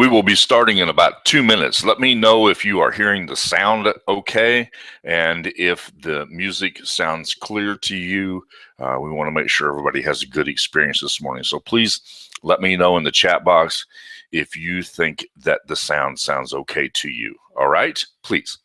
We will be starting in about 2 minutes. Let me know if you are hearing the sound okay and if the music sounds clear to you. We want to make sure everybody has a good experience this morning. So please let me know in the chat box if you think that the sound sounds okay to you. All right, please.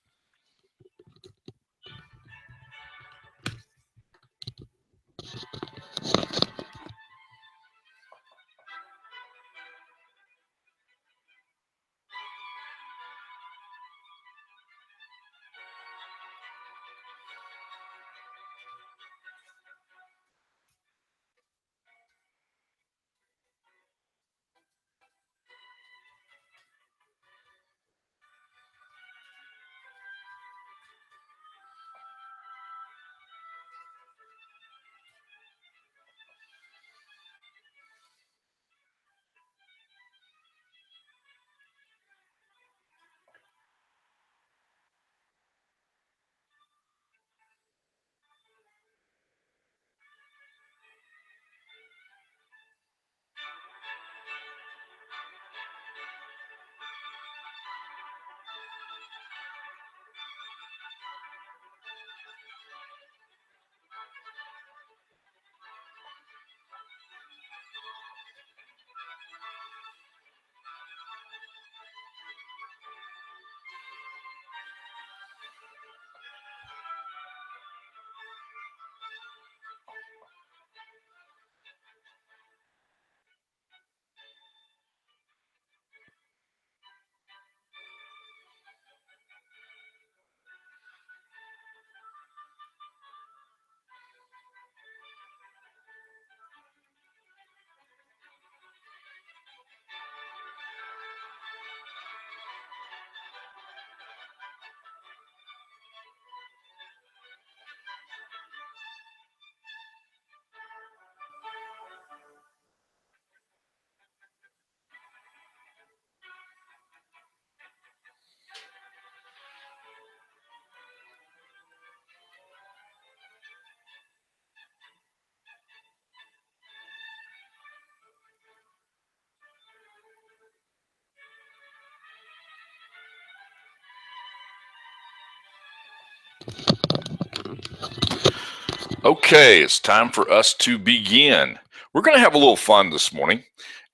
Okay, it's time for us to begin. We're going to have a little fun this morning.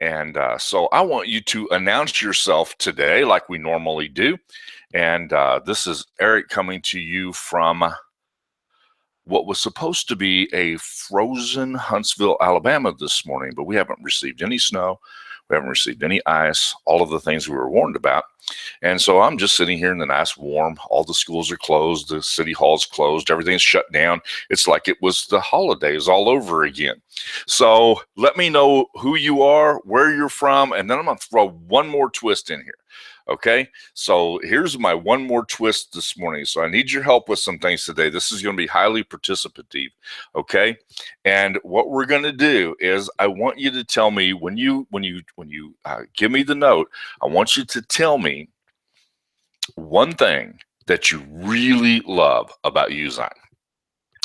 And so I want you to announce yourself today like we normally do. And this is Eric coming to you from what was supposed to be a frozen Huntsville, Alabama this morning, but we haven't received any snow. We haven't received any ice, all of the things we were warned about. And so I'm just sitting here in the nice warm. All the schools are closed. The city hall's closed. Everything's shut down. It's like it was the holidays all over again. So let me know who you are, where you're from, and then I'm going to throw one more twist in here. Okay, so here's my one more twist this morning. So I need your help with some things today. This is going to be highly participative. Okay, and what we're going to do is I want you to tell me when you give me the note. I want you to tell me one thing that you really love about Uzine.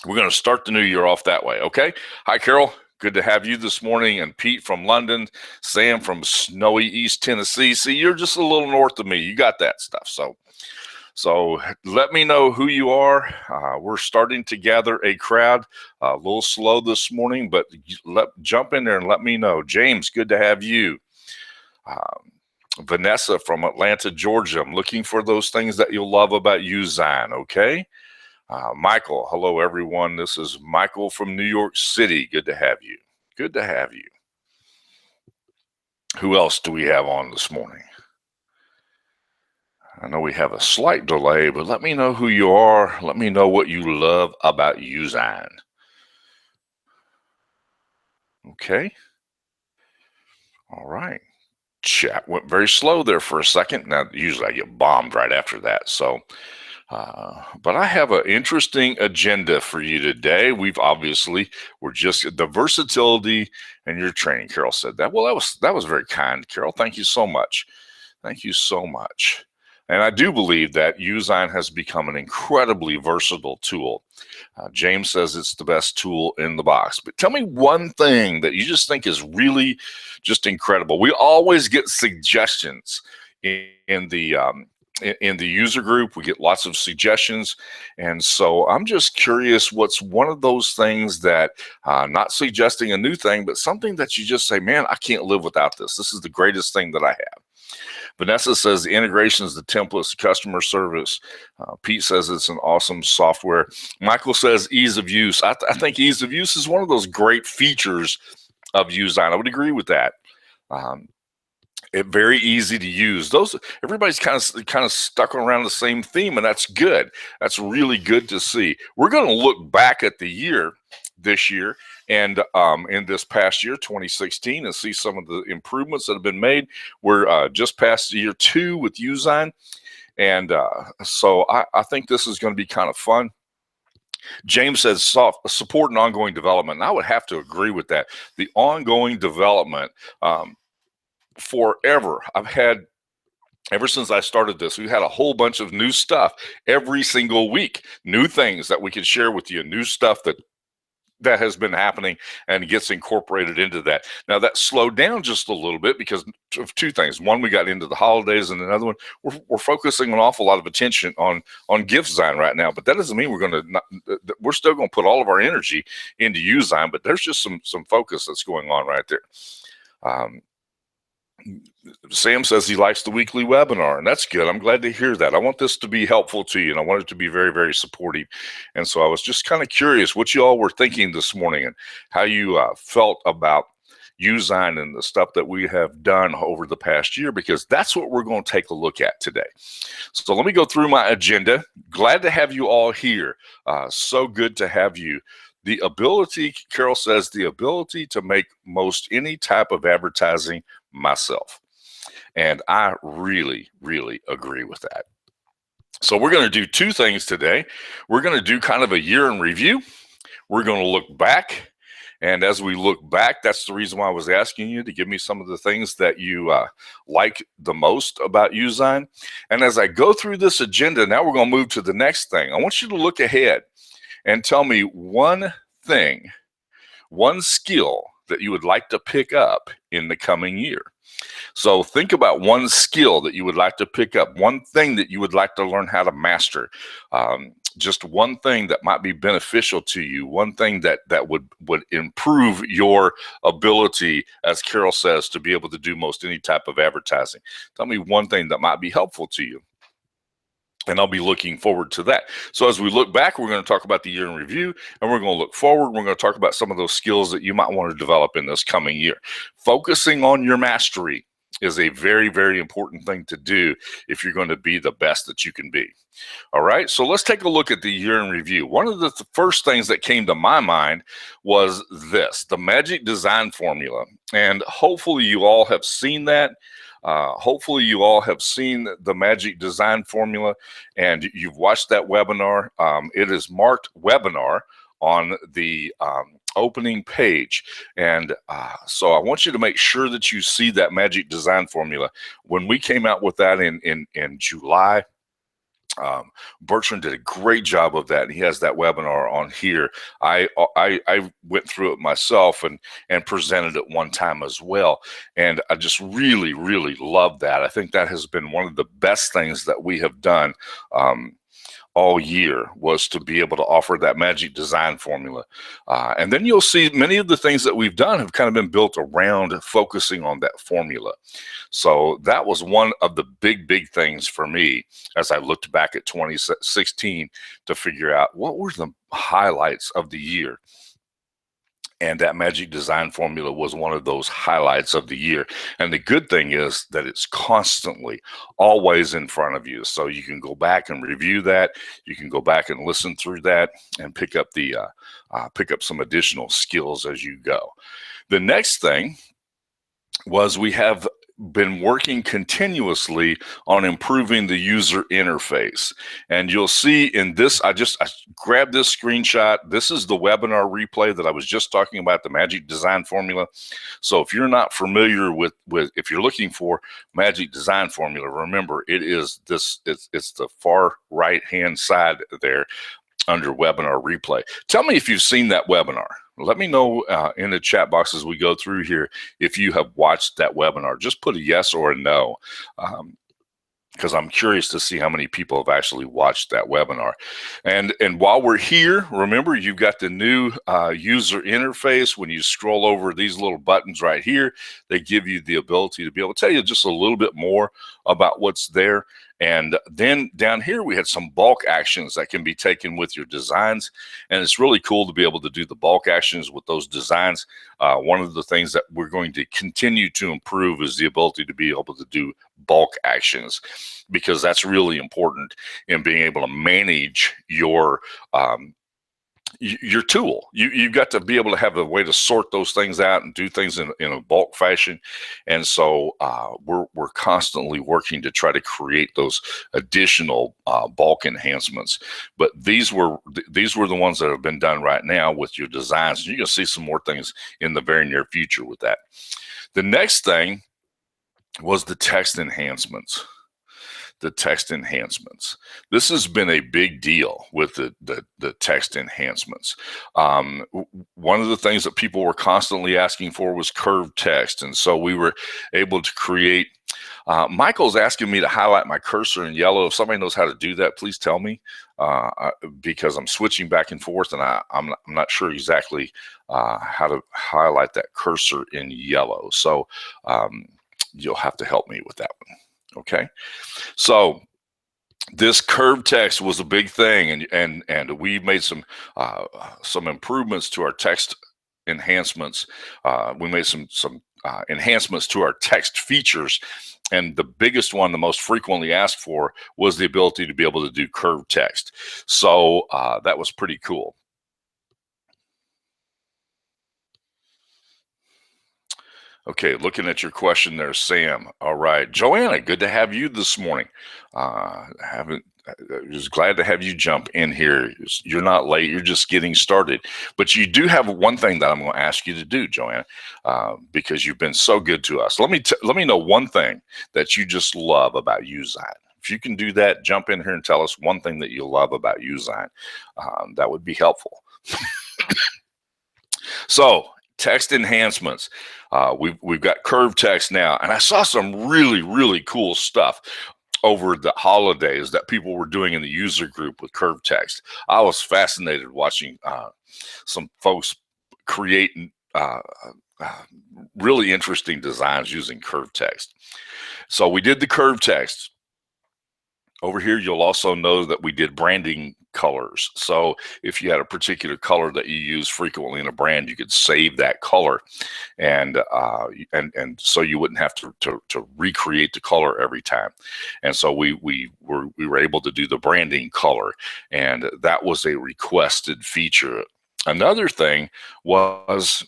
We're going to start the new year off that way. Okay. Hi, Carol. Good to have you this morning. And Pete from London, Sam from snowy East Tennessee. See, you're just a little north of me. You got that stuff. So let me know who you are. We're starting to gather a crowd. A little slow this morning, but jump in there and let me know. James, good to have you. Vanessa from Atlanta, Georgia. I'm looking for those things that you'll love about Uzine. Okay. Michael, hello everyone. This is Michael from New York City. Good to have you. Good to have you. Who else do we have on this morning? I know we have a slight delay, but let me know who you are. Let me know what you love about Uzine. Okay. All right. Chat went very slow there for a second. Now, usually I get bombed right after that. So, but I have an interesting agenda for you today. We're just the versatility and your training. Carol said that. Well, that was very kind, Carol. Thank you so much. Thank you so much. And I do believe that Uzine has become an incredibly versatile tool. James says it's the best tool in the box. But tell me one thing that you just think is really just incredible. We always get suggestions in the user group. We get lots of suggestions, and so I'm just curious, what's one of those things that, not suggesting a new thing, but something that you just say, man, I can't live without this. This is the greatest thing that I have. Vanessa says the integrations, the templates, the customer service. Pete says it's an awesome software. Michael says ease of use. I think ease of use is one of those great features of Uzine. I would agree with that. It's very easy to use. Everybody's kind of stuck around the same theme, and that's good. That's really good to see. We're going to look back at the year this year and in this past year, 2016, and see some of the improvements that have been made. We're just past year 2 with Uzine, and so I think this is going to be kind of fun. James says support and ongoing development, and I would have to agree with that. The ongoing development, forever, ever since I started this, we've had a whole bunch of new stuff every single week, new things that we can share with you, new stuff that has been happening and gets incorporated into that. Now that slowed down just a little bit because of two things. One, we got into the holidays, and another one, we're focusing an awful lot of attention on GiftZine right now. But that doesn't mean we're still going to put all of our energy into Uzine, but there's just some focus that's going on right there. Sam says he likes the weekly webinar, and that's good. I'm glad to hear that. I want this to be helpful to you, and I want it to be very, very supportive. And so I was just kind of curious what you all were thinking this morning and how you felt about Uzine and the stuff that we have done over the past year, because that's what we're going to take a look at today. So let me go through my agenda. Glad to have you all here. So good to have you. The ability, Carol says, the ability to make most any type of advertising myself. And I really, really agree with that. So we're going to do two things today. We're going to do kind of a year in review. We're going to look back. And as we look back, that's the reason why I was asking you to give me some of the things that you like the most about Uzine. And as I go through this agenda, now we're going to move to the next thing. I want you to look ahead and tell me one thing, one skill that you would like to pick up in the coming year. So think about one skill that you would like to pick up, one thing that you would like to learn how to master, just one thing that might be beneficial to you, one thing that would improve your ability, as Carol says, to be able to do most any type of advertising. Tell me one thing that might be helpful to you. And I'll be looking forward to that. So as we look back, we're going to talk about the year in review, and we're going to look forward. We're going to talk about some of those skills that you might want to develop in this coming year. Focusing on your mastery is a very, very important thing to do if you're going to be the best that you can be. All right, so let's take a look at the year in review. One of the first things that came to my mind was this, the Magic Design Formula. And hopefully you all have seen that. Hopefully you all have seen the Magic Design Formula and you've watched that webinar. It is marked webinar on the opening page. And so I want you to make sure that you see that Magic Design Formula. When we came out with that in July, Bertrand did a great job of that, and he has that webinar on here. I went through it myself and presented it one time as well, and I just really, really love that. I think that has been one of the best things that we have done all year, was to be able to offer that Magic Design Formula. And then you'll see many of the things that we've done have kind of been built around focusing on that formula. So that was one of the big things for me as I looked back at 2016 to figure out what were the highlights of the year. And that Magic Design Formula was one of those highlights of the year. And the good thing is that it's constantly, always in front of you. So you can go back and review that. You can go back and listen through that and pick up some additional skills as you go. The next thing was we have been working continuously on improving the user interface. And you'll see in this, I grabbed this screenshot. This is the webinar replay that I was just talking about, the Magic Design Formula. So if you're not familiar with if you're looking for Magic Design Formula, remember it is this, it's the far right hand side there under webinar replay. Tell me if you've seen that webinar. Let me know in the chat box as we go through here if you have watched that webinar. Just put a yes or a no, because I'm curious to see how many people have actually watched that webinar. And while we're here, remember you've got the new user interface. When you scroll over these little buttons right here, they give you the ability to be able to tell you just a little bit more about what's there. And then down here, we had some bulk actions that can be taken with your designs. And it's really cool to be able to do the bulk actions with those designs. One of the things that we're going to continue to improve is the ability to be able to do bulk actions, because that's really important in being able to manage your tool. You've got to be able to have a way to sort those things out and do things in a bulk fashion. And so we're constantly working to try to create those additional bulk enhancements. But these were the ones that have been done right now with your designs. You're going to see some more things in the very near future with that. The next thing was the text enhancements. The text enhancements. This has been a big deal with the text enhancements. One of the things that people were constantly asking for was curved text, and so we were able to create. Michael's asking me to highlight my cursor in yellow. If somebody knows how to do that, please tell me, because I'm switching back and forth, and I'm not sure exactly how to highlight that cursor in yellow. So you'll have to help me with that one. Okay, so this curved text was a big thing, and we made some improvements to our text enhancements. We made some enhancements to our text features, and the biggest one, the most frequently asked for, was the ability to be able to do curved text. So that was pretty cool. Okay, looking at your question there, Sam. All right, Joanna, good to have you this morning. Just glad to have you jump in here. You're not late, you're just getting started. But you do have one thing that I'm going to ask you to do, Joanna, because you've been so good to us. Let me know one thing that you just love about Uzine. If you can do that, jump in here and tell us one thing that you love about Uzine. That would be helpful. So, text enhancements. We've got curved text now, and I saw some really cool stuff over the holidays that people were doing in the user group with curved text. I was fascinated watching some folks create really interesting designs using curved text. So we did the curved text. Over here, you'll also know that we did branding colors. So if you had a particular color that you use frequently in a brand, you could save that color, and so you wouldn't have to recreate the color every time. And so we were able to do the branding color, and that was a requested feature. Another thing was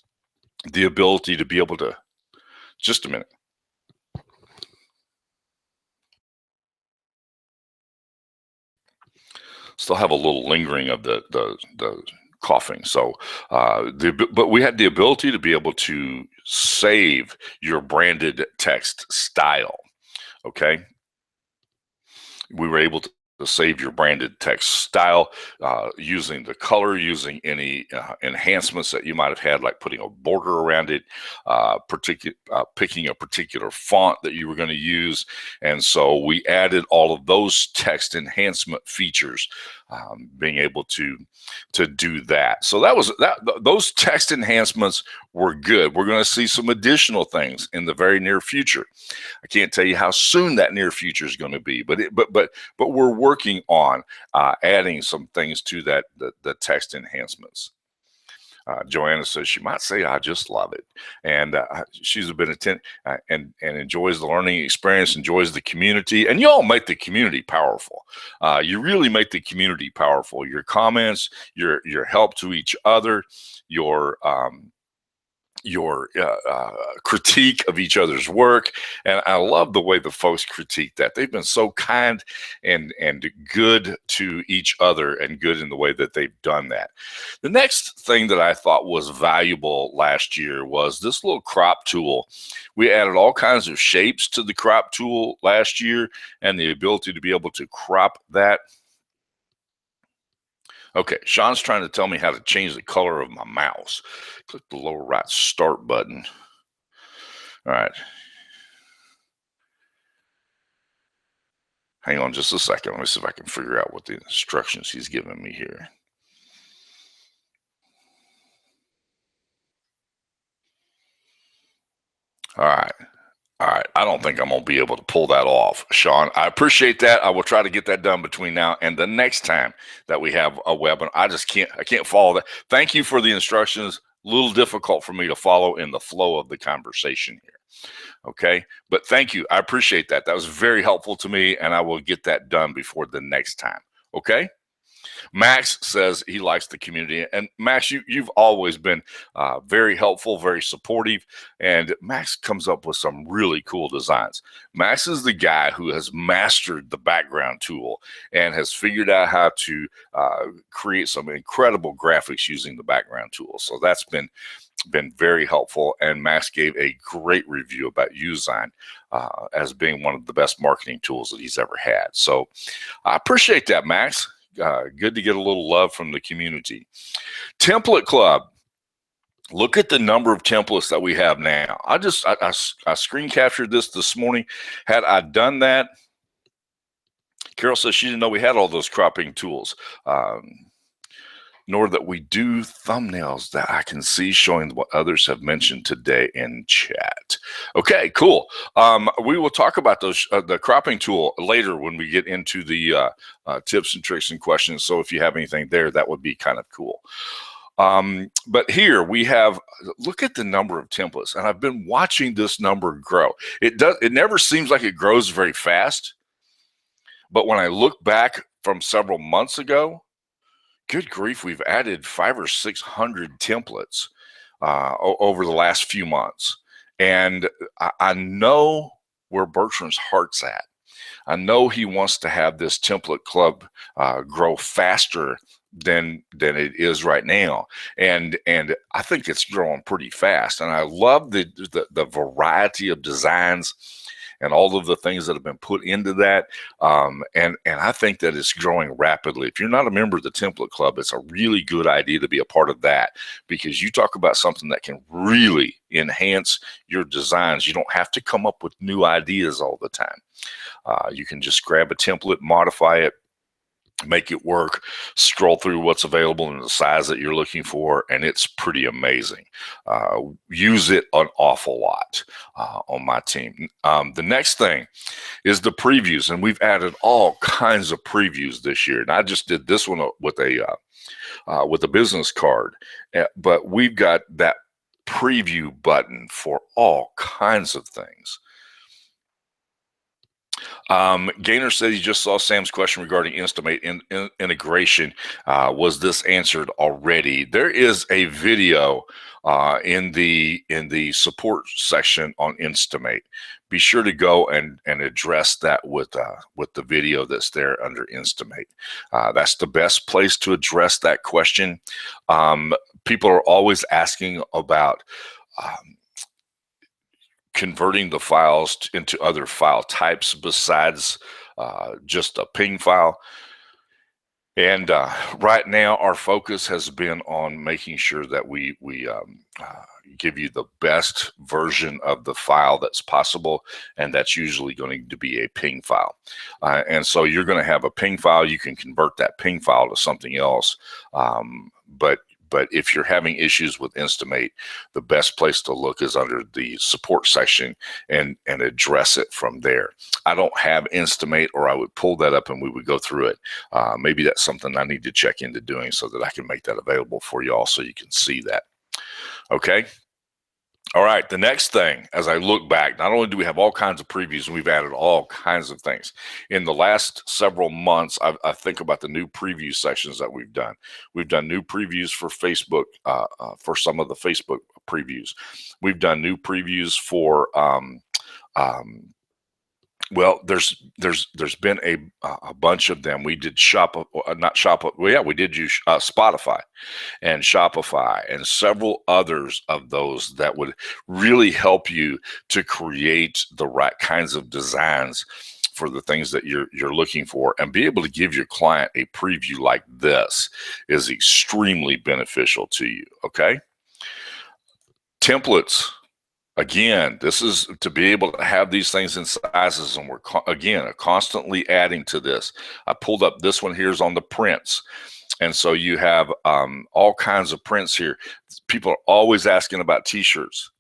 the ability to be able to, just a minute. Still have a little lingering of the coughing. So, but we had the ability to be able to save your branded text style. Okay, we were able to save your branded text style using the color, using any enhancements that you might have had, like putting a border around it, picking a particular font that you were going to use. And so we added all of those text enhancement features, being able to do that. So those text enhancements were good. We're going to see some additional things in the very near future. I can't tell you how soon that near future is going to be, but we're working on adding some things to that, the text enhancements. Joanna says she might say, "I just love it," and she's been and enjoys the learning experience, enjoys the community, and you all make the community powerful. You really make the community powerful. Your comments, your help to each other, your critique of each other's work, and I love the way the folks critique that. They've been so kind and good to each other, and good in the way that they've done that. The next thing that I thought was valuable last year was this little crop tool. We added all kinds of shapes to the crop tool last year, and the ability to be able to crop that. Okay, Sean's trying to tell me how to change the color of my mouse. Click the lower right start button. All right. Hang on just a second. Let me see if I can figure out what the instructions he's giving me here. All right. All right. I don't think I'm going to be able to pull that off, Sean. I appreciate that. I will try to get that done between now and the next time that we have a webinar. I can't follow that. Thank you for the instructions. A little difficult for me to follow in the flow of the conversation here. Okay. But thank you. I appreciate that. That was very helpful to me, and I will get that done before the next time. Okay. Max says he likes the community, and Max, you've always been very helpful, very supportive, and Max comes up with some really cool designs. Max is the guy who has mastered the background tool and has figured out how to create some incredible graphics using the background tool. So that's been very helpful, and Max gave a great review about Usign as being one of the best marketing tools that he's ever had. So I appreciate that, Max. Good to get a little love from the community. Template Club. Look at the number of templates that we have now. I screen captured this morning. Had I done that, Carol says she didn't know we had all those cropping tools. Nor that we do thumbnails that I can see showing what others have mentioned today in chat. Okay, cool. We will talk about those the cropping tool later when we get into the tips and tricks and questions. So if you have anything there, that would be kind of cool. But here we have, look at the number of templates, and I've been watching this number grow. It never seems like it grows very fast, but when I look back from several months ago, good grief, we've added 500 or 600 templates over the last few months. And I know where Bertrand's heart's at. I know he wants to have this template club grow faster than it is right now. And I think it's growing pretty fast. And I love the variety of designs and all of the things that have been put into that. And I think that it's growing rapidly. If you're not a member of the Template Club, it's a really good idea to be a part of that, because you talk about something that can really enhance your designs. You don't have to come up with new ideas all the time. You can just grab a template, modify it, make it work, scroll through what's available in the size that you're looking for, and it's pretty amazing. Use it an awful lot on my team. The next thing is the previews, and we've added all kinds of previews this year. And I just did this one with a business card, but we've got that preview button for all kinds of things. Gaynor said he just saw Sam's question regarding Instamate integration. Was this answered already? There is a video in the support section on Instamate. Be sure to go and address that with the video that's there under Instamate. That's the best place to address that question. People are always asking about converting the files into other file types besides just a ping file. And right now, our focus has been on making sure that we give you the best version of the file that's possible, and that's usually going to be a ping file. And so you're going to have a ping file. You can convert that ping file to something else, but if you're having issues with Instamate, the best place to look is under the support section and address it from there. I don't have Instamate, or I would pull that up and we would go through it. Maybe that's something I need to check into doing so that I can make that available for you all so you can see that. Okay. All right, the next thing, as I look back, not only do we have all kinds of previews, and we've added all kinds of things. In the last several months, I think about the new preview sections that we've done. We've done new previews for Facebook, for some of the Facebook previews. We've done new previews for well, there's been a bunch of them. We did we did use Spotify and Shopify and several others of those that would really help you to create the right kinds of designs for the things that you're looking for, and be able to give your client a preview like this is extremely beneficial to you. Okay, templates. Again, this is to be able to have these things in sizes, and we're constantly adding to this. I pulled up this one here's on the prints, and so you have all kinds of prints here. People are always asking about t-shirts.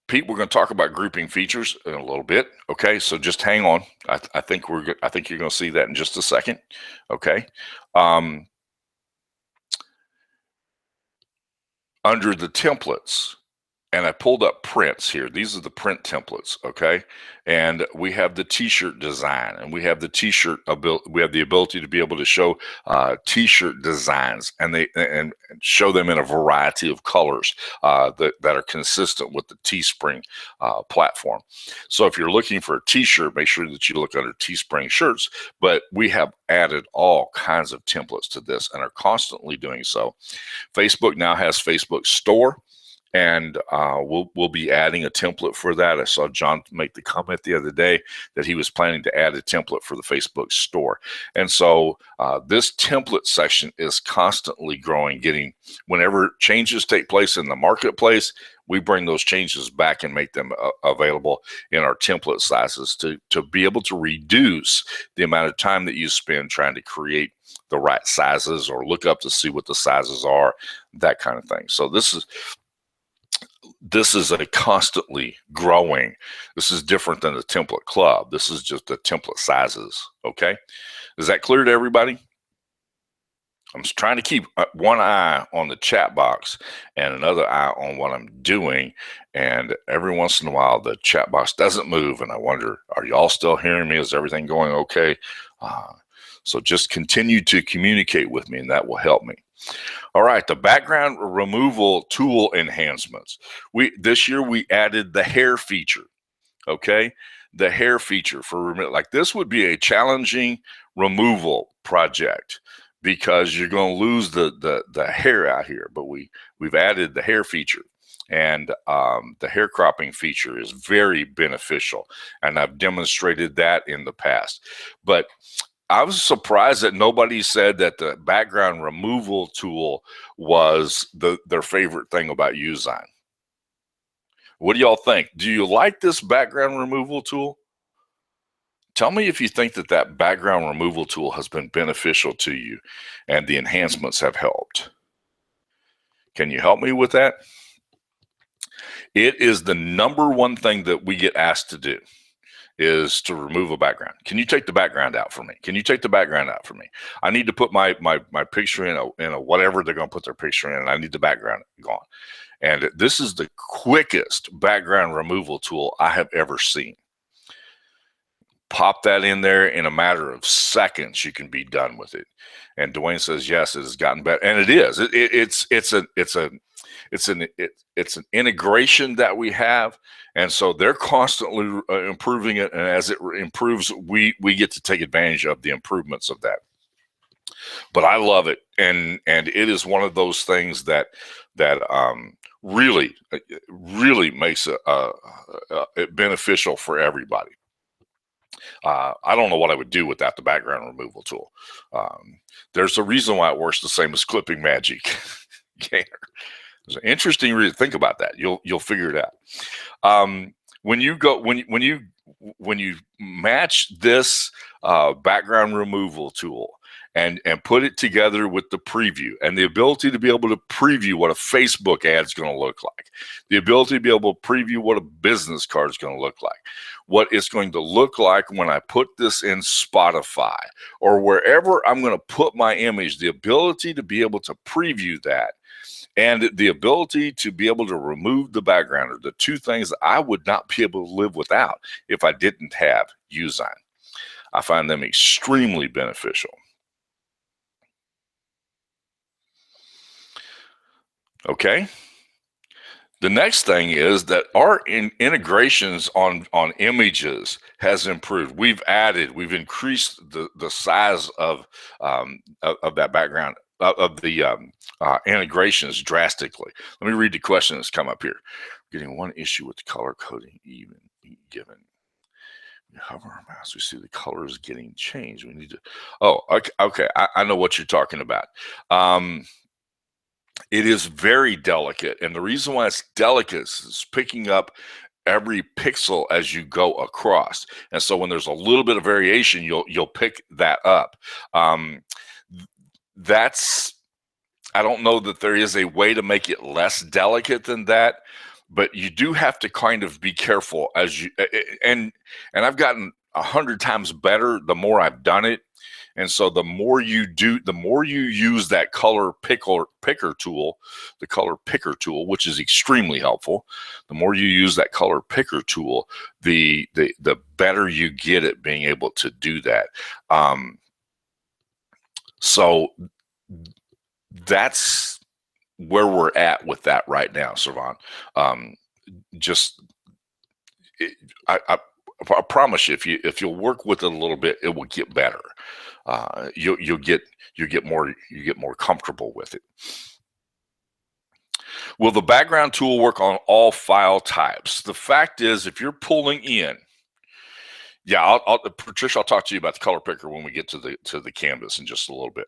Pete, we're going to talk about grouping features in a little bit. Okay, so just hang on. I think you're going to see that in just a second. Okay. Under the templates, and I pulled up prints here. These are the print templates, okay? And we have the t-shirt design, and we have the t-shirt we have the ability to be able to show t-shirt designs, and show them in a variety of colors that are consistent with the Teespring platform. So if you're looking for a t-shirt, make sure that you look under Teespring shirts, but we have added all kinds of templates to this and are constantly doing so. Facebook now has Facebook Store, and we'll be adding a template for that. I saw John make the comment the other day that he was planning to add a template for the Facebook store. And so this template section is constantly growing, whenever changes take place in the marketplace, we bring those changes back and make them available in our template sizes to be able to reduce the amount of time that you spend trying to create the right sizes or look up to see what the sizes are, that kind of thing. So this is a constantly growing. This is different than the template club. This is just the template sizes. Okay, is that clear to everybody? I'm just trying to keep one eye on the chat box and another eye on what I'm doing, and every once in a while the chat box doesn't move, and I wonder, are y'all still hearing me? Is everything going okay? So just continue to communicate with me, and that will help me. All right, the background removal tool enhancements. This year we added the hair feature. Okay, the hair feature like this would be a challenging removal project because you're going to lose the hair out here. But we've added the hair feature, and the hair cropping feature is very beneficial, and I've demonstrated that in the past. But I was surprised that nobody said that the background removal tool was their favorite thing about Uzine. What do y'all think? Do you like this background removal tool? Tell me if you think that background removal tool has been beneficial to you and the enhancements have helped. Can you help me with that? It is the number one thing that we get asked to do, is to remove a background. Can you take the background out for me? Can you take the background out for me? I need to put my picture in a whatever they're going to put their picture in, and I need the background gone. And this is the quickest background removal tool I have ever seen. Pop that in there in a matter of seconds, you can be done with it. And Dwayne says, yes, it has gotten better. And it is. It's an integration that we have, and so they're constantly improving it, and as it improves, we get to take advantage of the improvements of that. But I love it, and it is one of those things that really makes it beneficial for everybody. I don't know what I would do without the background removal tool. There's a reason why it works the same as Clipping Magic. Gainer. It's an interesting reason. Think about that. You'll figure it out. When you match this background removal tool and put it together with the preview and the ability to be able to preview what a Facebook ad is going to look like, the ability to be able to preview what a business card is going to look like, what it's going to look like when I put this in Spotify or wherever I'm going to put my image, the ability to be able to preview that and the ability to be able to remove the background are the two things that I would not be able to live without if I didn't have Uzine. I find them extremely beneficial. Okay. The next thing is that our integrations on images has improved. We've increased the size of that background of the integrations drastically. Let me read the question that's come up here. Getting one issue with the color coding even given. We hover our mouse, we see the colors getting changed. We need to. Oh, okay. I know what you're talking about. It is very delicate, and the reason why it's delicate is picking up every pixel as you go across. And so when there's a little bit of variation, you'll pick that up. Um, that's I don't know that there is a way to make it less delicate than that, but you do have to kind of be careful as you and I've gotten 100 times better the more I've done it. And so the more you do, the more you use that picker tool, the color picker tool, which is extremely helpful. The more you use that color picker tool, the better you get at being able to do that. So that's where we're at with that right now, Servan. Just I promise you, if you'll work with it a little bit, it will get better. You'll get more comfortable with it. Will the background tool work on all file types? The fact is, if you're pulling in, yeah, Patricia, I'll talk to you about the color picker when we get to the canvas in just a little bit.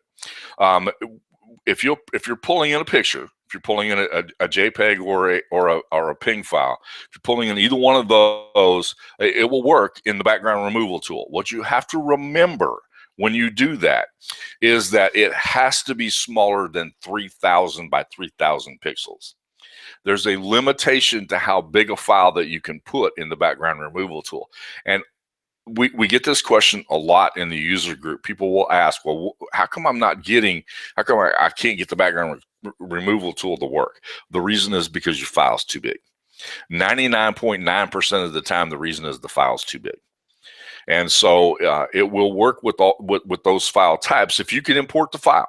If you're pulling in a picture, if you're pulling in a JPEG or a PNG file, if you're pulling in either one of those, it will work in the background removal tool. What you have to remember when you do that is that it has to be smaller than 3,000 by 3,000 pixels. There's a limitation to how big a file that you can put in the background removal tool. And we get this question a lot in the user group. People will ask, well, how come I can't get the background removal tool to work? The reason is because your file's too big. 99.9% of the time, the reason is the file's too big. And so it will work with those file types. If you can import the file,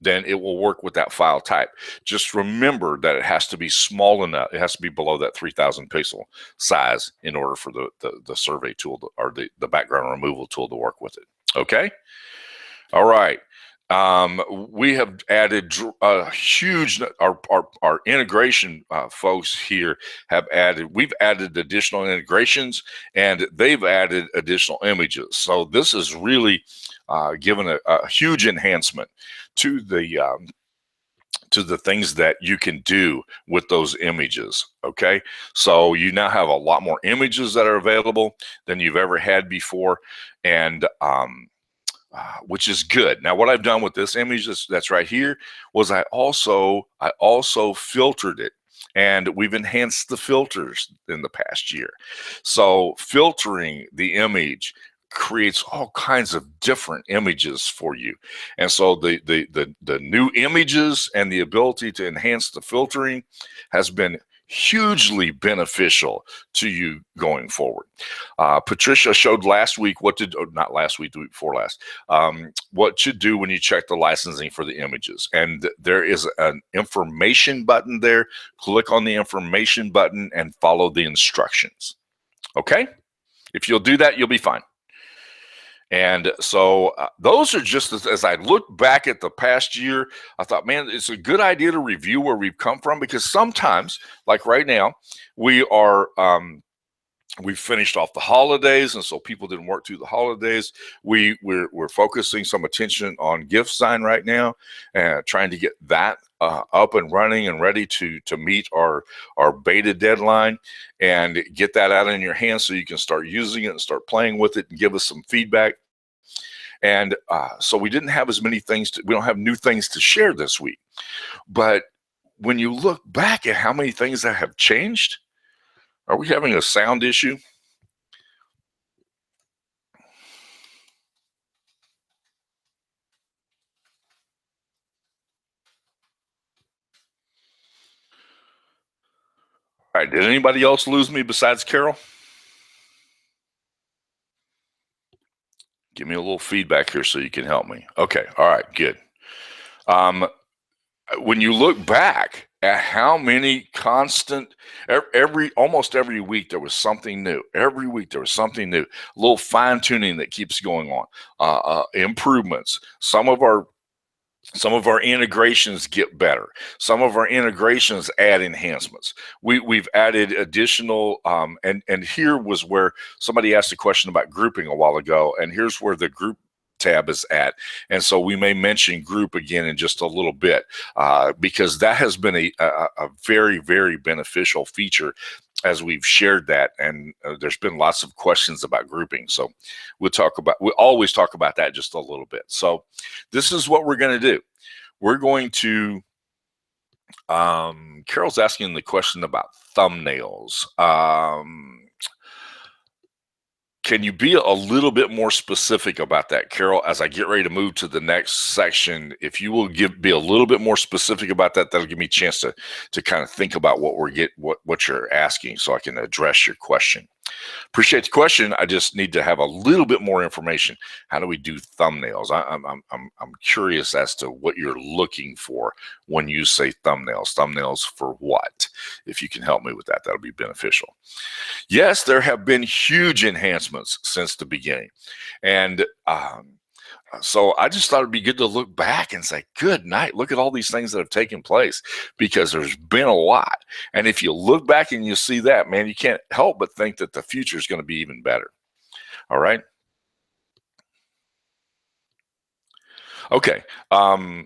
then it will work with that file type. Just remember that it has to be small enough. It has to be below that 3,000 pixel size in order for the survey tool or the background removal tool to work with it. Okay. All right. We have added a huge, our integration folks here we've added additional integrations, and they've added additional images. So this is really given a huge enhancement to the things that you can do with those images. Okay, so you now have a lot more images that are available than you've ever had before, and which is good. Now, what I've done with this image that's right here was I also filtered it, and we've enhanced the filters in the past year. So filtering the image creates all kinds of different images for you. And so the new images and the ability to enhance the filtering has been hugely beneficial to you going forward. Patricia showed last week not last week, the week before last, what you do when you check the licensing for the images. And there is an information button there. Click on the information button and follow the instructions. Okay? If you'll do that, you'll be fine. And so those are just as I look back at the past year, I thought, man, it's a good idea to review where we've come from, because sometimes, like right now, we've finished off the holidays, and so people didn't work through the holidays. We're focusing some attention on gift sign right now, and trying to get that up and running and ready to meet our beta deadline, and get that out in your hands so you can start using it and start playing with it and give us some feedback. And so we didn't have as many things. We don't have new things to share this week. But when you look back at how many things that have changed, are we having a sound issue? All right, did anybody else lose me besides Carol? Give me a little feedback here so you can help me. Okay, all right, good. when you look back at how many constant, almost every week there was something new. Every week there was something new. A little fine tuning that keeps going on. Improvements. Some of our integrations get better. Some of our integrations add enhancements. We've added additional, and here was where somebody asked a question about grouping a while ago, and here's where the group tab is at. And so we may mention group again in just a little bit, because that has been a very, very beneficial feature as we've shared that, and there's been lots of questions about grouping. So we'll always talk about that just a little bit. So this is what we're going to do. We're going to, Carol's asking the question about thumbnails. Can you be a little bit more specific about that, Carol, as I get ready to move to the next section? If you will be a little bit more specific about that, that'll give me a chance to kind of think about what you're asking, so I can address your question. Appreciate the question. I just need to have a little bit more information. How do we do thumbnails? I'm curious as to what you're looking for when you say thumbnails. Thumbnails for what? If you can help me with that, that'll be beneficial. Yes, there have been huge enhancements since the beginning, and so I just thought it'd be good to look back and say, good night, look at all these things that have taken place, because there's been a lot. And if you look back and you see that, man, you can't help but think that the future is going to be even better. All right. Okay. I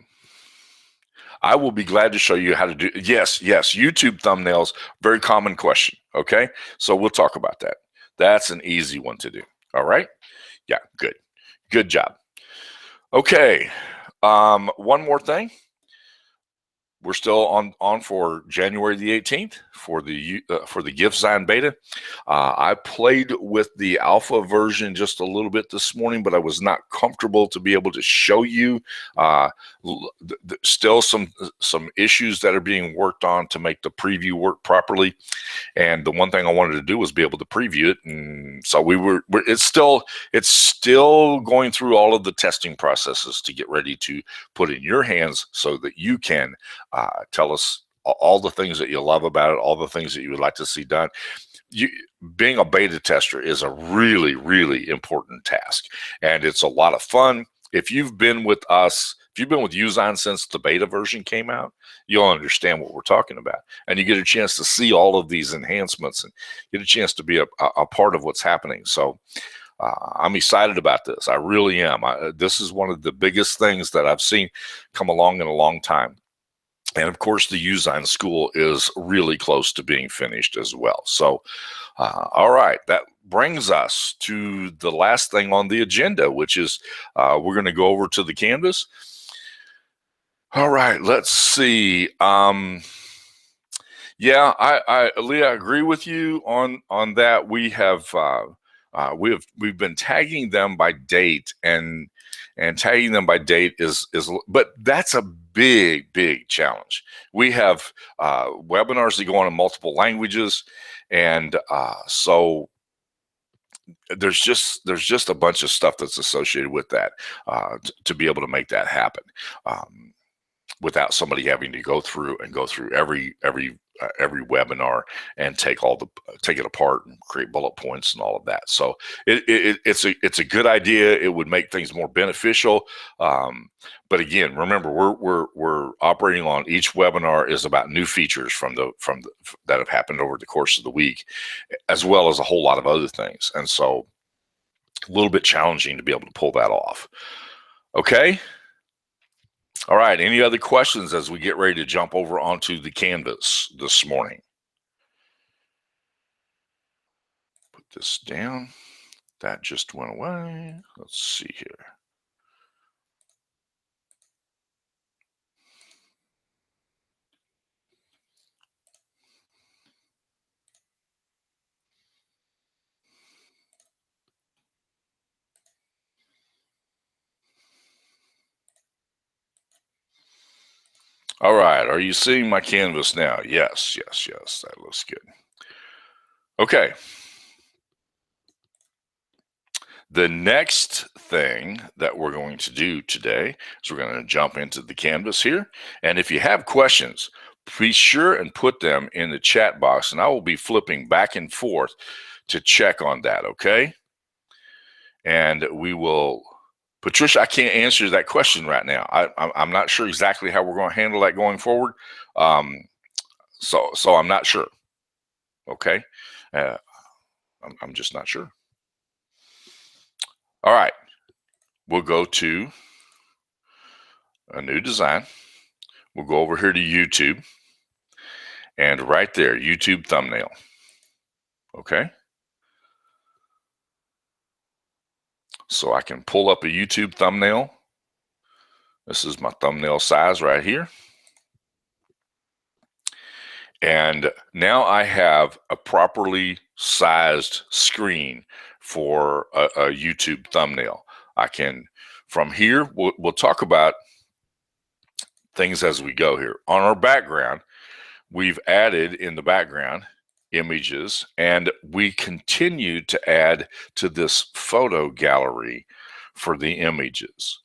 will be glad to show you how to do. Yes, YouTube thumbnails, very common question. Okay. So we'll talk about that. That's an easy one to do. All right. Yeah, good. Good job. Okay, one more thing. We're still on for January the 18th for the GiveSign beta. I played with the alpha version just a little bit this morning, but I was not comfortable to be able to show you. Still some issues that are being worked on to make the preview work properly. And the one thing I wanted to do was be able to preview it, and so it's still going through all of the testing processes to get ready to put in your hands, so that you can tell us all the things that you love about it, all the things that you would like to see done. Being a beta tester is a really, really important task, and it's a lot of fun. If you've been with us, if you've been with Uzine since the beta version came out, you'll understand what we're talking about, and you get a chance to see all of these enhancements and get a chance to be a part of what's happening. So I'm excited about this. I really am. This is one of the biggest things that I've seen come along in a long time. And of course, the Uzine school is really close to being finished as well. So, all right, that brings us to the last thing on the agenda, which is we're going to go over to the Canvas. All right, let's see. Yeah, Leah, I agree with you on that. We've been tagging them by date, and tagging them by date but that's a big challenge. We have webinars that go on in multiple languages, and so there's just a bunch of stuff that's associated with that to be able to make that happen without somebody having to go through every webinar and take it apart and create bullet points and all of that. So it's a good idea. It would make things more beneficial. But again, remember, we're operating on each webinar is about new features from that have happened over the course of the week, as well as a whole lot of other things. And so a little bit challenging to be able to pull that off. Okay. All right, any other questions as we get ready to jump over onto the Canvas this morning? Put this down. That just went away. Let's see here. All right, are you seeing my Canvas now? Yes, that looks good. Okay. The next thing that we're going to do today is we're going to jump into the canvas here. And if you have questions, be sure and put them in the chat box, and I will be flipping back and forth to check on that, okay? And we will, Patricia, I can't answer that question right now. I'm not sure exactly how we're going to handle that going forward. So I'm not sure, okay? I'm just not sure. All right, we'll go to a new design. We'll go over here to YouTube, and right there, YouTube thumbnail. Okay. So I can pull up a YouTube thumbnail. This is my thumbnail size right here. And now I have a properly sized screen for a YouTube thumbnail. I can, from here, we'll talk about things as we go here. On our background, we've added in the background images, and we continue to add to this photo gallery for the images.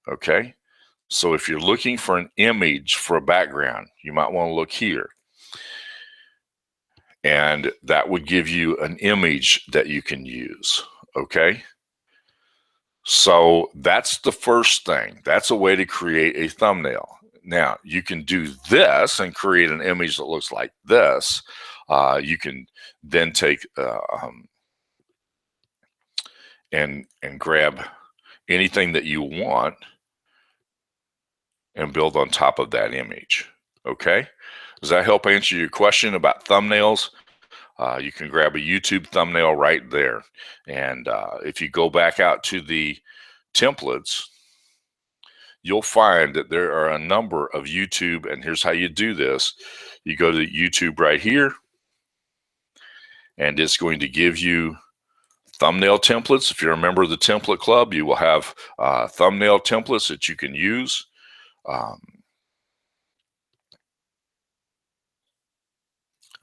Okay, so if you're looking for an image for a background, you might want to look here, and that would give you an image that you can use. Okay, so that's the first thing. That's a way to create a thumbnail. Now you can do this and create an image that looks like this. You can then take and grab anything that you want and build on top of that image. Okay, does that help answer your question about thumbnails? You can grab a YouTube thumbnail right there, and if you go back out to the templates, you'll find that there are a number of YouTube, and here's how you do this. You go to YouTube right here, and it's going to give you thumbnail templates. If you're a member of the template club, you will have thumbnail templates that you can use.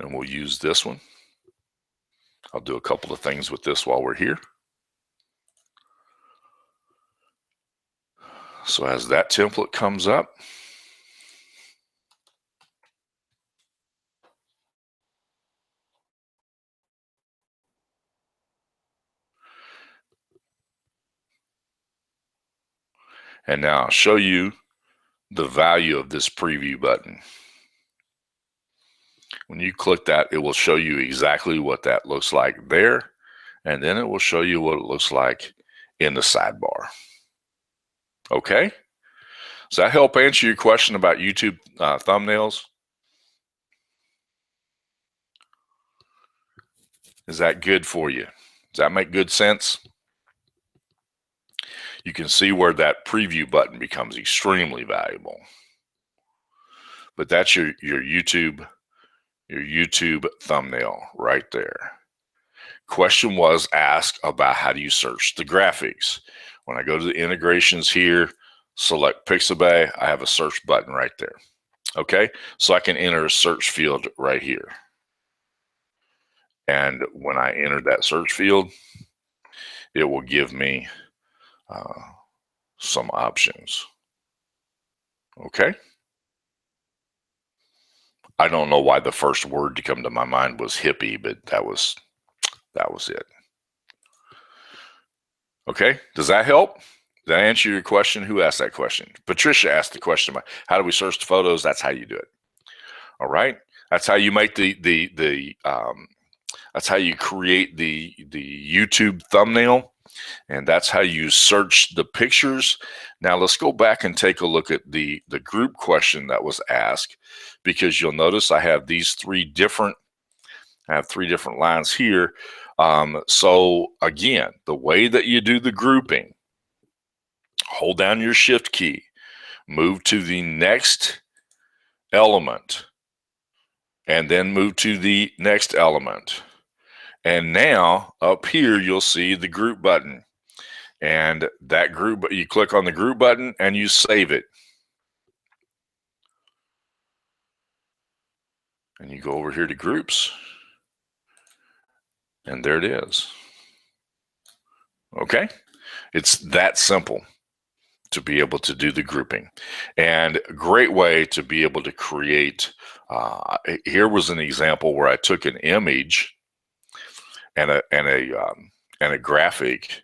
And we'll use this one. I'll do a couple of things with this while we're here. So as that template comes up, and now I'll show you the value of this preview button. When you click that, it will show you exactly what that looks like there, and then it will show you what it looks like in the sidebar. Okay? Does that help answer your question about YouTube thumbnails? Is that good for you? Does that make good sense? You can see where that preview button becomes extremely valuable. But that's your YouTube thumbnail right there. Question was asked about how do you search the graphics. When I go to the integrations here, select Pixabay, I have a search button right there. Okay, so I can enter a search field right here. And when I enter that search field, it will give me some options. Okay. I don't know why the first word to come to my mind was hippie, but that was it. Okay, does that help? Did that answer your question? Who asked that question? Patricia asked the question about how do we search the photos? That's how you do it. All right, that's how you make that's how you create the YouTube thumbnail, and that's how you search the pictures. Now let's go back and take a look at the group question that was asked, because you'll notice I have these three different lines here. So again, the way that you do the grouping, hold down your shift key, move to the next element, and then move to the next element. And now up here, you'll see the group button, and that group, you click on the group button and you save it. And you go over here to groups, and there it is. Okay, it's that simple to be able to do the grouping, and a great way to be able to create. Here was an example where I took an image and a graphic,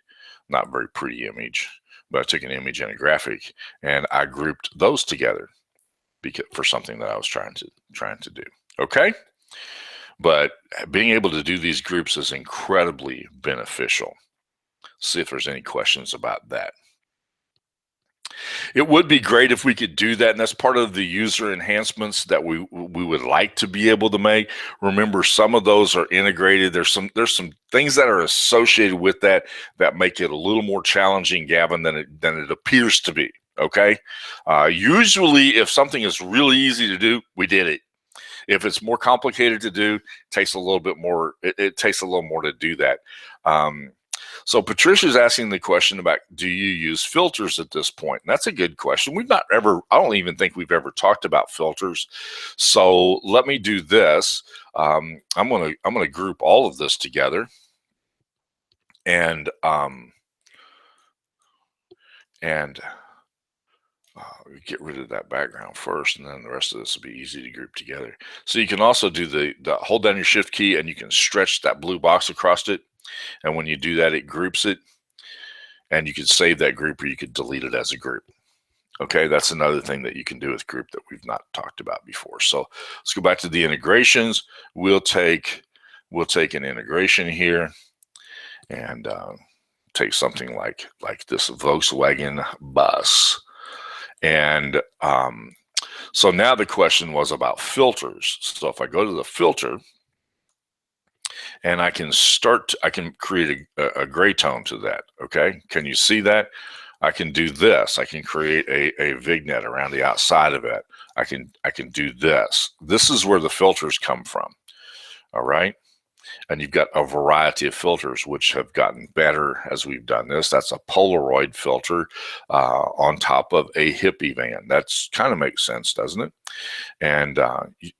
not very pretty image, but I took an image and a graphic, and I grouped those together because for something that I was trying to do. Okay, but being able to do these groups is incredibly beneficial. See if there's any questions about that. It would be great if we could do that, and that's part of the user enhancements that we would like to be able to make. Remember, some of those are integrated. There's some things that are associated with that make it a little more challenging, Gavin, than it appears to be. Okay, usually if something is really easy to do, we did it. If it's more complicated to do, it takes a little bit more. It takes a little more to do that. So Patricia's asking the question about, do you use filters at this point? And that's a good question. We've not ever, I don't even think we've ever talked about filters. So let me do this. I'm gonna group all of this together, and get rid of that background first, and then the rest of this will be easy to group together. So you can also do the hold down your shift key, and you can stretch that blue box across it. And when you do that, it groups it, and you can save that group or you could delete it as a group. Okay, that's another thing that you can do with group that we've not talked about before. So let's go back to the integrations. We'll take an integration here and take something like this Volkswagen bus. And so now the question was about filters. So if I go to the filter, and I can create a gray tone to that. Okay, can you see that? I can do this. I can create a vignette around the outside of it. I can do this. This is where the filters come from. All right. And you've got a variety of filters which have gotten better as we've done this. That's a Polaroid filter on top of a hippie van. That's kind of makes sense, doesn't it? And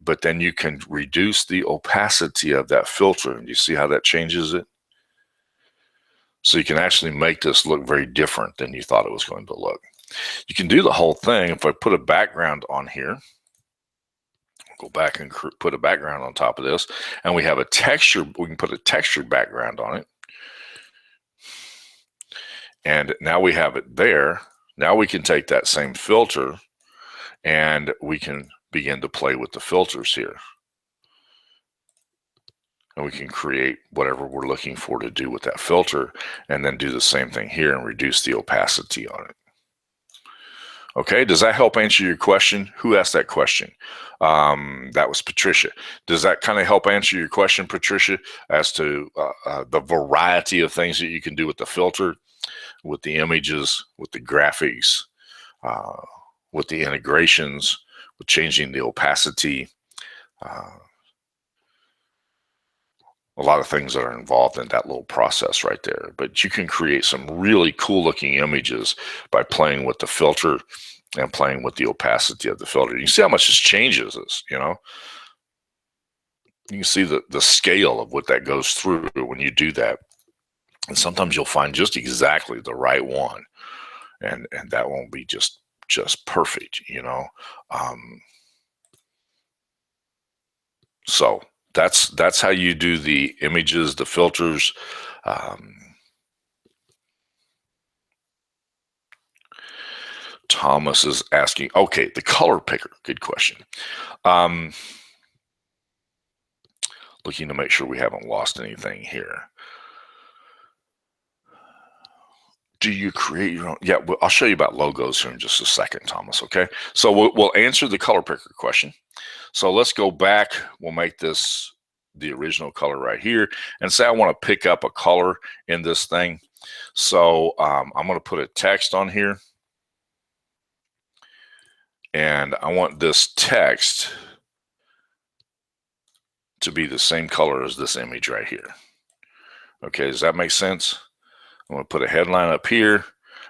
but then you can reduce the opacity of that filter. And you see how that changes it? So you can actually make this look very different than you thought it was going to look. You can do the whole thing. If I put a background on here, go back and put a background on top of this, and we have a texture. We can put a textured background on it, and now we have it there. Now we can take that same filter and we can begin to play with the filters here, and we can create whatever we're looking for to do with that filter, and then do the same thing here and reduce the opacity on it. Okay, does that help answer your question? Who asked that question? That was Patricia. Does that kind of help answer your question, Patricia, as to the variety of things that you can do with the filter, with the images, with the graphics, with the integrations, with changing the opacity? A lot of things that are involved in that little process right there. But you can create some really cool looking images by playing with the filter and playing with the opacity of the filter. You can see how much this changes this, you know? You can see the scale of what that goes through when you do that. And sometimes you'll find just exactly the right one. And that won't be just perfect, you know? So that's how you do the images, the filters. Thomas is asking, okay, the color picker, good question. Looking to make sure we haven't lost anything here. Do you create your own? Yeah, well, I'll show you about logos here in just a second, Thomas, okay? So we'll answer the color picker question. So let's go back. We'll make this the original color right here, and say I want to pick up a color in this thing. So I'm going to put a text on here, and I want this text to be the same color as this image right here. Okay, does that make sense? I'm going to put a headline up here.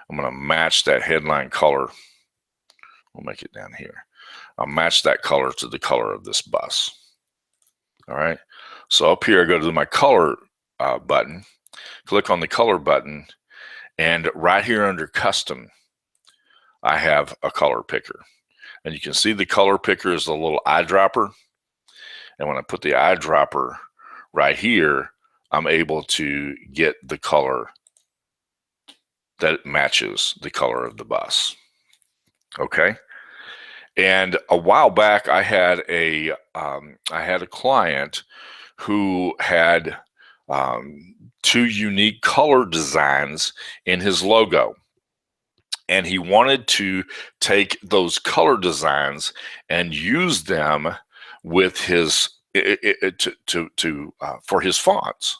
I'm going to match that headline color. We'll make it down here. I'll match that color to the color of this bus. All right. So up here, I go to my color button, click on the color button, And right here under custom, I have a color picker. And you can see the color picker is a little eyedropper. And when I put the eyedropper right here, I'm able to get the color that matches the color of the bus. Okay. And a while back, I had a client who had two unique color designs in his logo, and he wanted to take those color designs and use them with his for his fonts.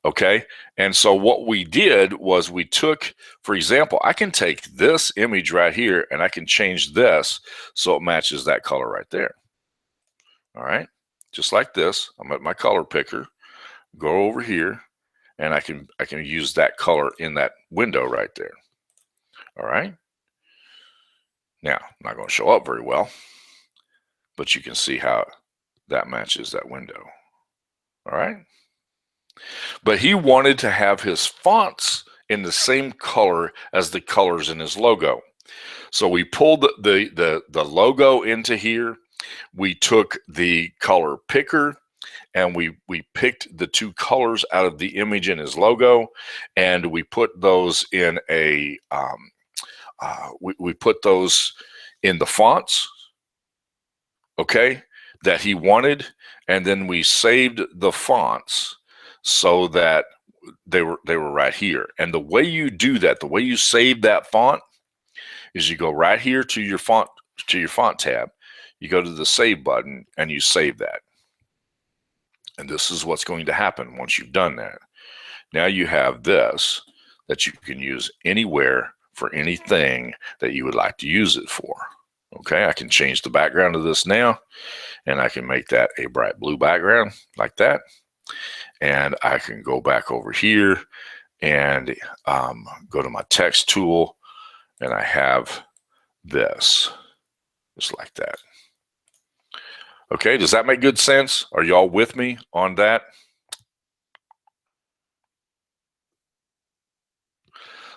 Okay. And so what we did was we took, for example, I can take this image right here and I can change this so it matches that color right there. All right. Just like this. I'm at my color picker, go over here, and I can use that color in that window right there. All right. Now, not going to show up very well, but you can see how that matches that window. All right. But he wanted to have his fonts in the same color as the colors in his logo. So we pulled the logo into here. We took the color picker and we picked the two colors out of the image in his logo, and we put those in a we put those in the fonts, okay, that he wanted, and then we saved the fonts so that they were right here. And the way you do that, the way you save that font, is you go right here to your font tab, you go to the save button, and you save that. And this is what's going to happen once you've done that. Now you have this that you can use anywhere for anything that you would like to use it for. Okay, I can change the background of this now, and I can make that a bright blue background like that. And I can go back over here and go to my text tool, and I have this just like that. Okay, does that make good sense? Are y'all with me on that?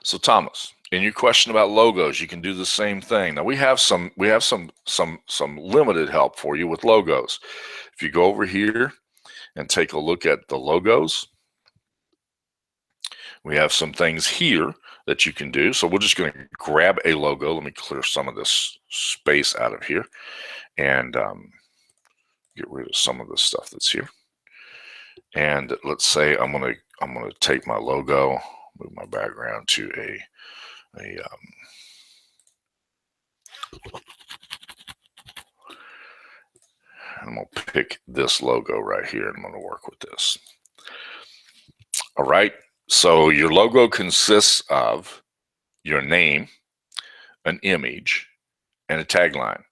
So Thomas, in your question about logos, you can do the same thing. Now we have some limited help for you with logos. If you go over here and take a look at the logos, we have some things here that you can do. So we're just going to grab a logo. Let me clear some of this space out of here and get rid of some of the stuff that's here. And let's say I'm gonna take my logo, move my background to I'm gonna pick this logo right here, and I'm gonna work with this. All right. So your logo consists of your name, an image, and a tagline.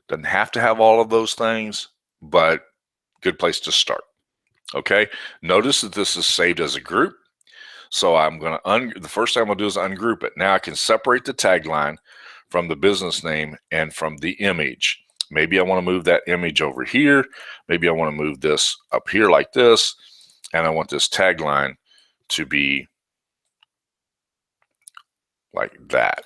Doesn't have to have all of those things, but good place to start. Okay. Notice that this is saved as a group. So I'm going to, the first thing I'm going to do is ungroup it. Now I can separate the tagline from the business name and from the image. Maybe I want to move that image over here. Maybe I want to move this up here like this. And I want this tagline to be like that.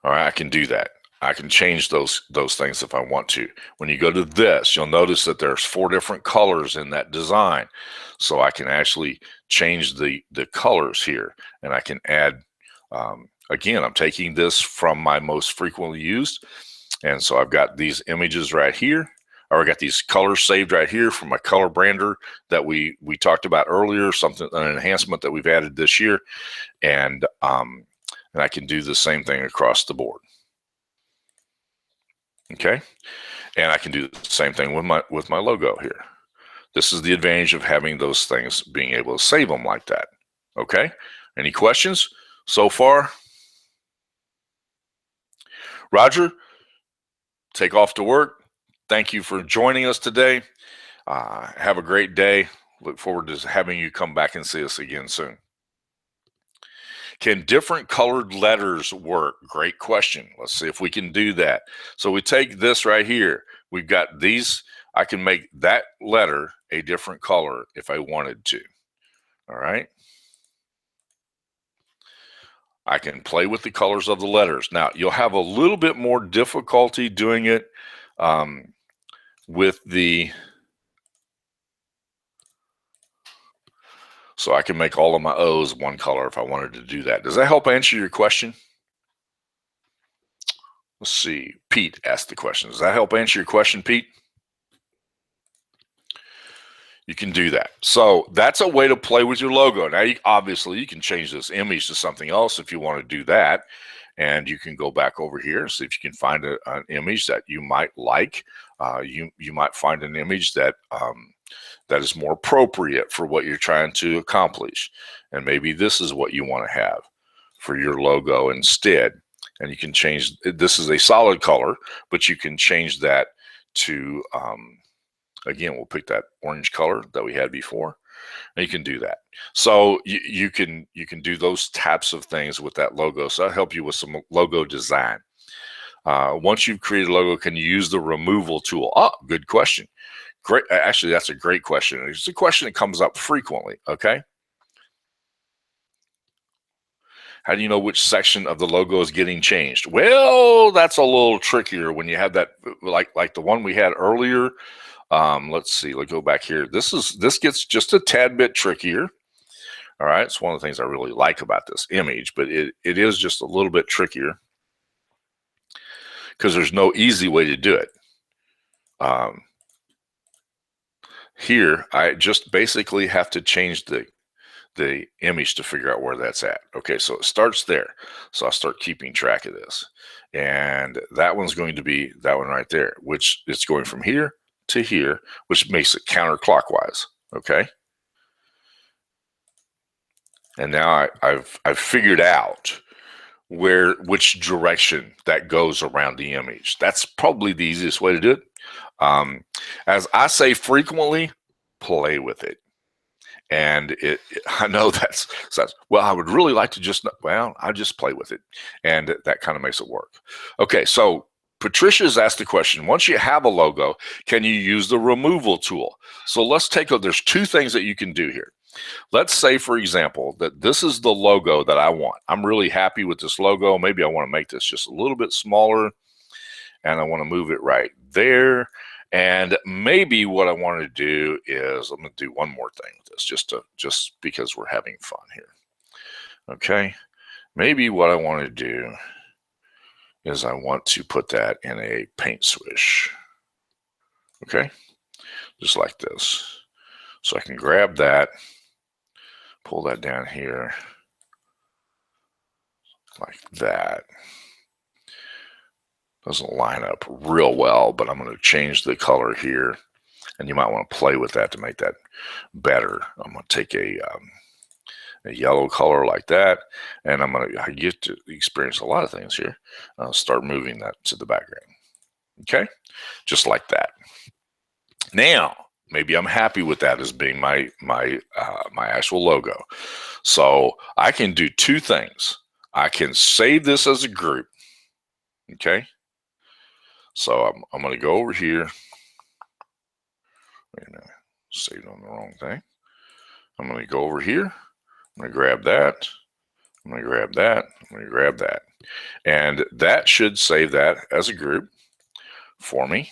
All right, I can do that. I can change those things if I want to. When you go to this, you'll notice that there's 4 different colors in that design. So I can actually change the colors here, and I can add, again, I'm taking this from my most frequently used. And so I've got these images right here, or I got these colors saved right here from my color brander that we talked about earlier, an enhancement that we've added this year. And I can do the same thing across the board. Okay, and I can do the same thing with my logo here. This is the advantage of having those things, being able to save them like that. Okay, any questions so far? Roger, take off to work. Thank you for joining us today. Have a great day. Look forward to having you come back and see us again soon. Can different colored letters work? Great question. Let's see if we can do that. So we take this right here. We've got these. I can make that letter a different color if I wanted to. All right. I can play with the colors of the letters. Now, you'll have a little bit more difficulty doing it with the, so I can make all of my O's one color if I wanted to do that. Does that help answer your question? Let's see. Pete asked the question. Does that help answer your question, Pete? You can do that. So that's a way to play with your logo. Now, obviously, you can change this image to something else if you want to do that. And you can go back over here and see if you can find an image that you might like. You might find an image that that is more appropriate for what you're trying to accomplish. And maybe this is what you want to have for your logo instead. And you can change, this is a solid color, but you can change that to, again, we'll pick that orange color that we had before. And you can do that. So you can do those types of things with that logo. So that'll help you with some logo design. Once you've created a logo, can you use the removal tool? Oh, good question. Great. Actually, that's a great question. It's a question that comes up frequently. Okay. How do you know which section of the logo is getting changed? Well, that's a little trickier when you have that, like the one we had earlier. Let's see. Let's go back here. This gets just a tad bit trickier. All right. It's one of the things I really like about this image, but it is just a little bit trickier because there's no easy way to do it. Here, I just basically have to change the image to figure out where that's at. Okay, so it starts there. So I'll start keeping track of this. And that one's going to be that one right there, which it's going from here to here, which makes it counterclockwise. Okay. And now I've figured out which direction that goes around the image. That's probably the easiest way to do it. As I say frequently, play with it. And I know that's well, I would really like to just, well, I just play with it. And that kind of makes it work. Okay, so Patricia's asked the question, once you have a logo, can you use the removal tool? So let's there's two things that you can do here. Let's say, for example, that this is the logo that I want. I'm really happy with this logo. Maybe I want to make this just a little bit smaller and I want to move it right there. And maybe what I want to do is I'm going to do one more thing with this just because we're having fun here. Okay. Maybe what I want to do is I want to put that in a paint swish. Okay. Just like this. So I can grab that, pull that down here like that. Doesn't line up real well, but I'm going to change the color here, and you might want to play with that to make that better. I'm going to take a yellow color like that, and I get to experience a lot of things here. I'll start moving that to the background. Okay, just like that. Now, maybe I'm happy with that as being my actual logo. So I can do two things. I can save this as a group. Okay. So I'm going to go over here. Wait a minute, saved on the wrong thing. I'm going to go over here. I'm going to grab that. I'm going to grab that. I'm going to grab that. And that should save that as a group for me.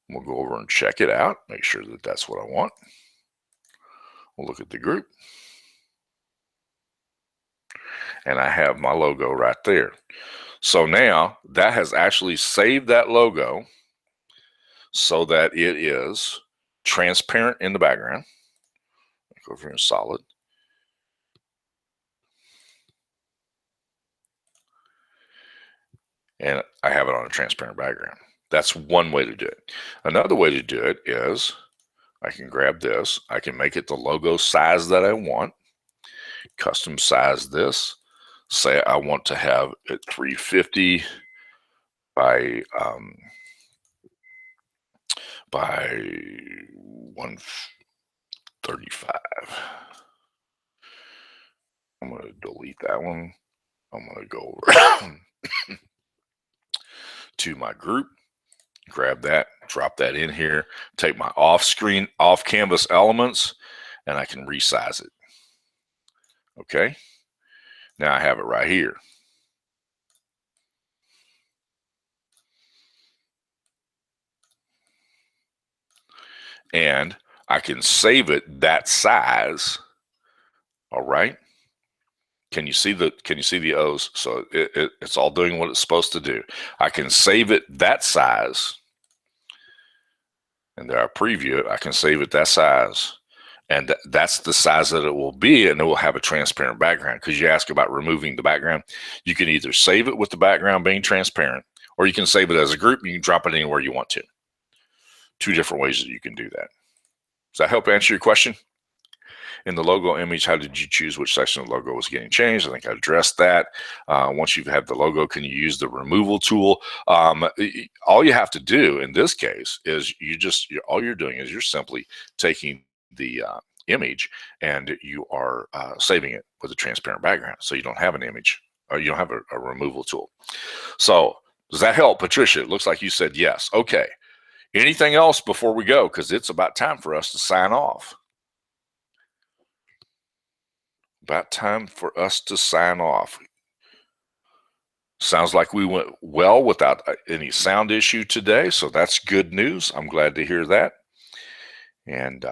We'll go over and check it out, make sure that that's what I want. We'll look at the group. And I have my logo right there. So now that has actually saved that logo so that it is transparent in the background. Go over here in solid. And I have it on a transparent background. That's one way to do it. Another way to do it is I can grab this. I can make it the logo size that I want. Custom size this. Say I want to have it 350 by 135. I'm going to delete that one. I'm going to go over to my group, grab that, drop that in here, take my off canvas elements, and I can resize it. Okay. Now I have it right here. And I can save it that size. All right. Can you see the O's? So it's all doing what it's supposed to do. I can save it that size. And there I preview it. I can save it that size. And that's the size that it will be, and it will have a transparent background. Because you ask about removing the background. You can either save it with the background being transparent, or you can save it as a group. You can drop it anywhere you want to. Two different ways that you can do that. Does that help answer your question? In the logo image, how did you choose which section of the logo was getting changed? I think I addressed that. Once you've had the logo, can you use the removal tool? All you have to do in this case is all you're doing is you're simply taking the image and you are saving it with a transparent background. So you don't have an image, or you don't have a removal tool. So does that help, Patricia? It looks like you said yes. Okay. Anything else before we go? Because it's about time for us to sign off. About time for us to sign off. Sounds like we went well without any sound issue today, so that's good news. I'm glad to hear that. And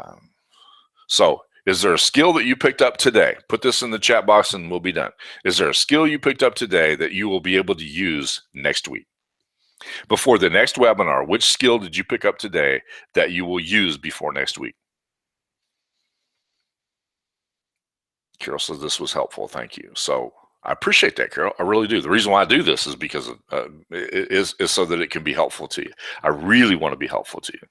so is there a skill that you picked up today? Put this in the chat box and we'll be done. Is there a skill you picked up today that you will be able to use next week? Before the next webinar, which skill did you pick up today that you will use before next week? Carol says this was helpful. Thank you. So I appreciate that, Carol. I really do. The reason why I do this is because is so that it can be helpful to you. I really want to be helpful to you.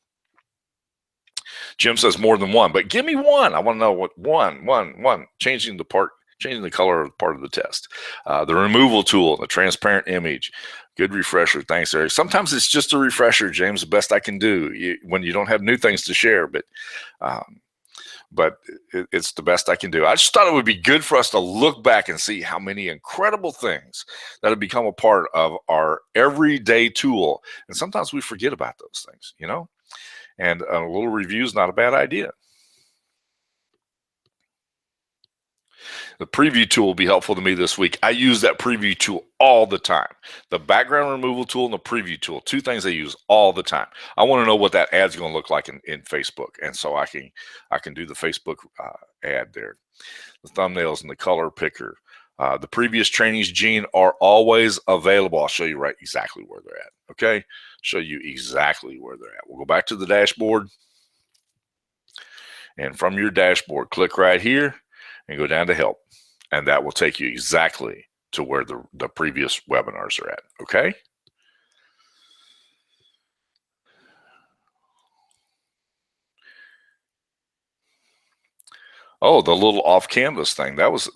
Jim says more than one, but give me one. I want to know what one. Changing the color of part of the test. The removal tool, the transparent image. Good refresher. Thanks, Eric. Sometimes it's just a refresher, James, the best I can do when you don't have new things to share, but it's the best I can do. I just thought it would be good for us to look back and see how many incredible things that have become a part of our everyday tool. And sometimes we forget about those things, and a little review is not a bad idea. The preview tool will be helpful to me this week. I use that preview tool all the time. The background removal tool and the preview tool, two things I use all the time. I want to know what that ad's going to look like in Facebook. And so I can do the Facebook ad there. The thumbnails and the color picker. The previous trainings, Gene, are always available. I'll show you exactly where they're at. Okay. Show you exactly where they're at. We'll go back to the dashboard. And from your dashboard, click right here and go down to help. And that will take you exactly to where the previous webinars are at. Okay. Oh, the little off canvas thing. That was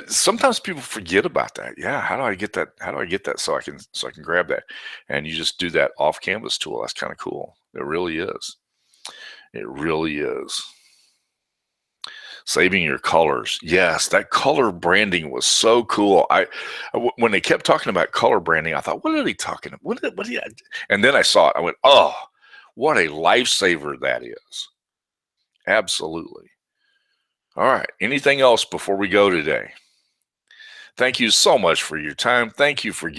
sometimes people forget about that. Yeah. How do I get that? How do I get that so I can grab that? And you just do that off canvas tool. That's kind of cool. It really is. It really is. Saving your colors. Yes, that color branding was so cool. When they kept talking about color branding, I thought, what are they talking about? And then I saw it. I went, oh, what a lifesaver that is. Absolutely. All right. Anything else before we go today? Thank you so much for your time. Thank you for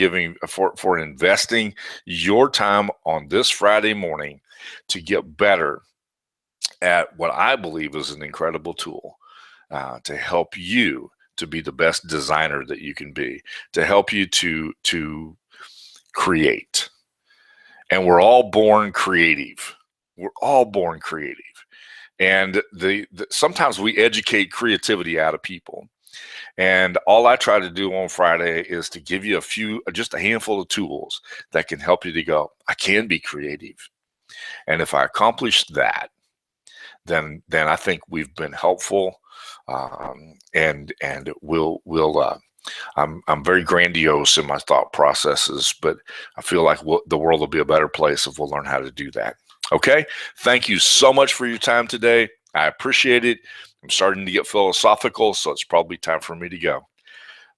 for investing your time on this Friday morning to get better at what I believe is an incredible tool to help you to be the best designer that you can be, to help you to create. And we're all born creative. We're all born creative. And sometimes we educate creativity out of people. And all I try to do on Friday is to give you just a handful of tools that can help you to go, I can be creative. And if I accomplish that, then I think we've been helpful, and I'm very grandiose in my thought processes, but I feel like the world will be a better place if we'll learn how to do that. Okay, thank you so much for your time today. I appreciate it. I'm starting to get philosophical, so it's probably time for me to go.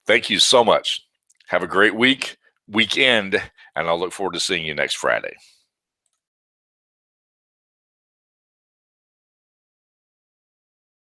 Thank you so much. Have a great weekend, and I'll look forward to seeing you next Friday.